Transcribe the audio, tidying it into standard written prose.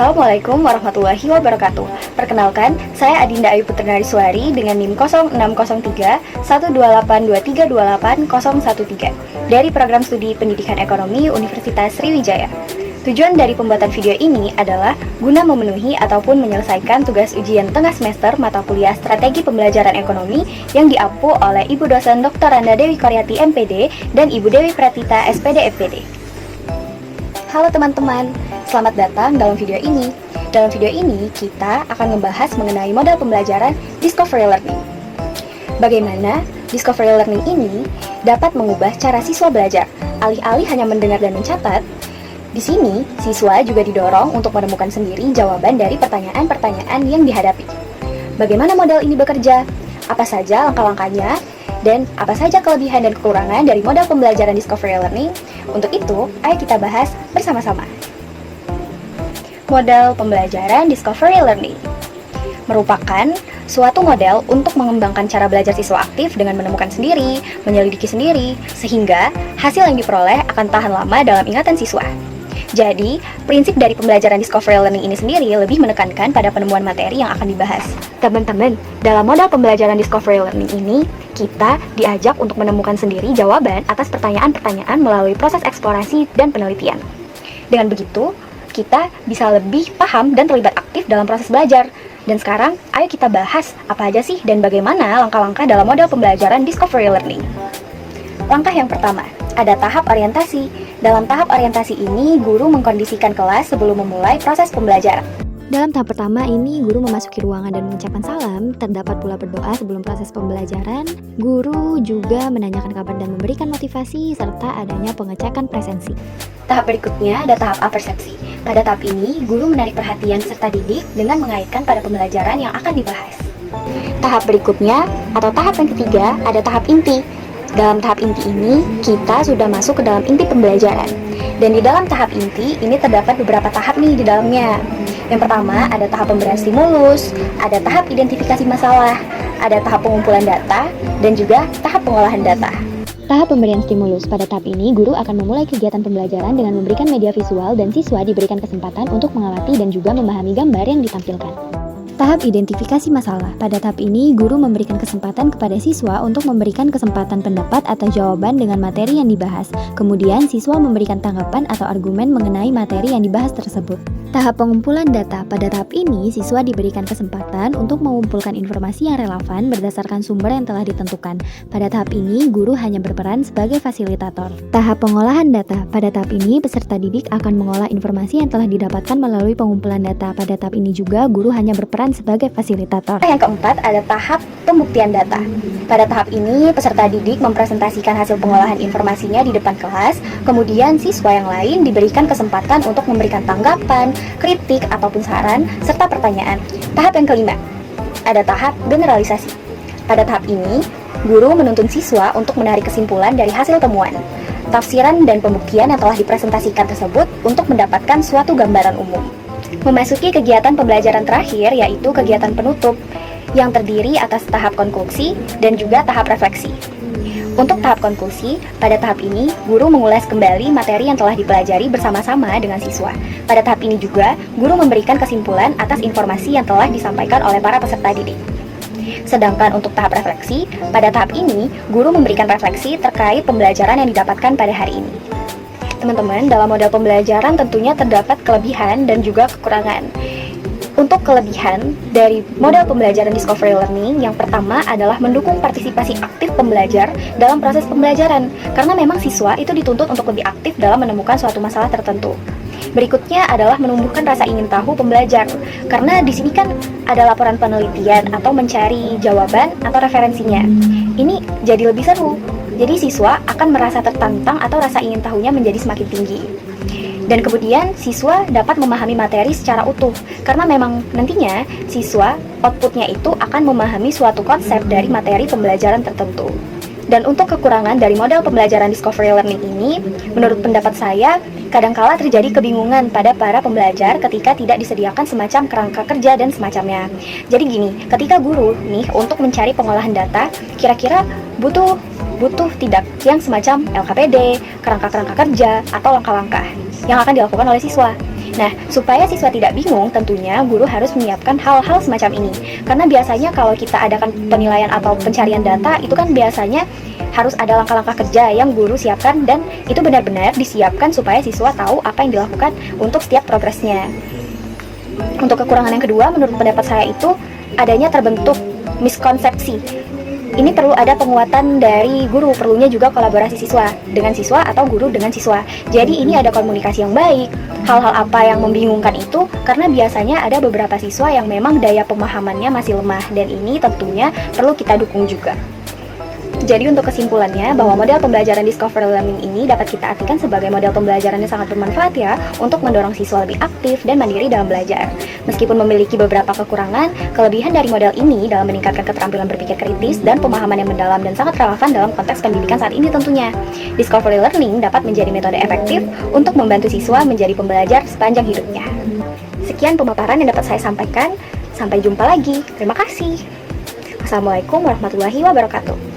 Assalamualaikum warahmatullahi wabarakatuh. Perkenalkan, saya Adinda Ayu Putranadiswari dengan NIM 0603 1282328 dari Program Studi Pendidikan Ekonomi Universitas Sriwijaya. Tujuan dari pembuatan video ini adalah guna memenuhi ataupun menyelesaikan tugas ujian tengah semester mata kuliah Strategi Pembelajaran Ekonomi yang diampu oleh Ibu dosen Dr. Randa Dewi Koryati MPD dan Ibu Dewi Pratita SPD FPD. Halo teman-teman, selamat datang dalam video ini. Dalam video ini, kita akan membahas mengenai model pembelajaran Discovery Learning. Bagaimana Discovery Learning ini dapat mengubah cara siswa belajar, alih-alih hanya mendengar dan mencatat. Di sini, siswa juga didorong untuk menemukan sendiri jawaban dari pertanyaan-pertanyaan yang dihadapi. Bagaimana model ini bekerja? Apa saja langkah-langkahnya? Dan apa saja kelebihan dan kekurangan dari model pembelajaran Discovery Learning? Untuk itu, ayo kita bahas bersama-sama. Model pembelajaran Discovery Learning merupakan suatu model untuk mengembangkan cara belajar siswa aktif dengan menemukan sendiri, menyelidiki sendiri, sehingga hasil yang diperoleh akan tahan lama dalam ingatan siswa. Jadi, prinsip dari pembelajaran Discovery Learning ini sendiri lebih menekankan pada penemuan materi yang akan dibahas. Teman-teman, dalam model pembelajaran Discovery Learning ini, kita diajak untuk menemukan sendiri jawaban atas pertanyaan-pertanyaan melalui proses eksplorasi dan penelitian. Dengan begitu, kita bisa lebih paham dan terlibat aktif dalam proses belajar. Dan sekarang, ayo kita bahas apa aja sih dan bagaimana langkah-langkah dalam model pembelajaran Discovery Learning. Langkah yang pertama, ada tahap orientasi. Dalam tahap orientasi ini, guru mengkondisikan kelas sebelum memulai proses pembelajaran. Dalam tahap pertama ini, guru memasuki ruangan dan mengucapkan salam, terdapat pula berdoa sebelum proses pembelajaran. Guru juga menanyakan kabar dan memberikan motivasi, serta adanya pengecekan presensi. Tahap berikutnya ada tahap apersepsi. Pada tahap ini, guru menarik perhatian peserta didik dengan mengaitkan pada pembelajaran yang akan dibahas. Tahap berikutnya, atau tahap yang ketiga, ada tahap inti. Dalam tahap inti ini, kita sudah masuk ke dalam inti pembelajaran. Dan di dalam tahap inti, ini terdapat beberapa tahap nih di dalamnya. Yang pertama, ada tahap pemberian stimulus, ada tahap identifikasi masalah, ada tahap pengumpulan data, dan juga tahap pengolahan data. Tahap pemberian stimulus. Pada tahap ini, guru akan memulai kegiatan pembelajaran dengan memberikan media visual dan siswa diberikan kesempatan untuk mengamati dan juga memahami gambar yang ditampilkan. Tahap identifikasi masalah. Pada tahap ini, guru memberikan kesempatan kepada siswa untuk memberikan kesempatan pendapat atau jawaban dengan materi yang dibahas. Kemudian, siswa memberikan tanggapan atau argumen mengenai materi yang dibahas tersebut. Tahap pengumpulan data. Pada tahap ini, siswa diberikan kesempatan untuk mengumpulkan informasi yang relevan berdasarkan sumber yang telah ditentukan. Pada tahap ini, guru hanya berperan sebagai fasilitator. Tahap pengolahan data. Pada tahap ini, peserta didik akan mengolah informasi yang telah didapatkan melalui pengumpulan data. Pada tahap ini juga, guru hanya berperan sebagai fasilitator. Yang keempat ada tahap pembuktian data. Pada tahap ini, peserta didik mempresentasikan hasil pengolahan informasinya di depan kelas, kemudian siswa yang lain diberikan kesempatan untuk memberikan tanggapan, kritik, ataupun saran, serta pertanyaan. Tahap yang kelima, ada tahap generalisasi. Pada tahap ini, guru menuntun siswa untuk menarik kesimpulan dari hasil temuan, tafsiran, dan pembuktian yang telah dipresentasikan tersebut untuk mendapatkan suatu gambaran umum. Memasuki kegiatan pembelajaran terakhir, yaitu kegiatan penutup, yang terdiri atas tahap konklusi dan juga tahap refleksi. Untuk tahap konklusi, pada tahap ini, guru mengulas kembali materi yang telah dipelajari bersama-sama dengan siswa. Pada tahap ini juga, guru memberikan kesimpulan atas informasi yang telah disampaikan oleh para peserta didik. Sedangkan untuk tahap refleksi, pada tahap ini, guru memberikan refleksi terkait pembelajaran yang didapatkan pada hari ini. Teman-teman, dalam model pembelajaran tentunya terdapat kelebihan dan juga kekurangan. Untuk kelebihan dari model pembelajaran Discovery Learning, yang pertama adalah mendukung partisipasi aktif pembelajar dalam proses pembelajaran, karena memang siswa itu dituntut untuk lebih aktif dalam menemukan suatu masalah tertentu. Berikutnya adalah menumbuhkan rasa ingin tahu pembelajar, karena di sini kan ada laporan penelitian atau mencari jawaban atau referensinya. Ini jadi lebih seru. Jadi siswa akan merasa tertantang atau rasa ingin tahunya menjadi semakin tinggi. Dan kemudian siswa dapat memahami materi secara utuh, karena memang nantinya siswa outputnya itu akan memahami suatu konsep dari materi pembelajaran tertentu. Dan untuk kekurangan dari model pembelajaran Discovery Learning ini, menurut pendapat saya, kadangkala terjadi kebingungan pada para pembelajar ketika tidak disediakan semacam kerangka kerja dan semacamnya. Jadi gini, ketika guru nih untuk mencari pengolahan data, kira-kira butuh tidak yang semacam LKPD, kerangka-kerangka kerja, atau langkah-langkah yang akan dilakukan oleh siswa. Nah, supaya siswa tidak bingung, tentunya guru harus menyiapkan hal-hal semacam ini. Karena biasanya kalau kita adakan penilaian atau pencarian data, itu kan biasanya harus ada langkah-langkah kerja yang guru siapkan, dan itu benar-benar disiapkan supaya siswa tahu apa yang dilakukan untuk setiap progresnya. Untuk kekurangan yang kedua, menurut pendapat saya itu adanya terbentuk miskonsepsi. Ini perlu ada penguatan dari guru, perlunya juga kolaborasi siswa dengan siswa atau guru dengan siswa. Jadi ini ada komunikasi yang baik. Hal-hal apa yang membingungkan itu karena biasanya ada beberapa siswa yang memang daya pemahamannya masih lemah, dan ini tentunya perlu kita dukung juga. Jadi untuk kesimpulannya, bahwa model pembelajaran Discovery Learning ini dapat kita artikan sebagai model pembelajaran yang sangat bermanfaat ya, untuk mendorong siswa lebih aktif dan mandiri dalam belajar. Meskipun memiliki beberapa kekurangan, kelebihan dari model ini dalam meningkatkan keterampilan berpikir kritis dan pemahaman yang mendalam dan sangat relevan dalam konteks pendidikan saat ini tentunya. Discovery Learning dapat menjadi metode efektif untuk membantu siswa menjadi pembelajar sepanjang hidupnya. Sekian pemaparan yang dapat saya sampaikan. Sampai jumpa lagi. Terima kasih. Wassalamualaikum warahmatullahi wabarakatuh.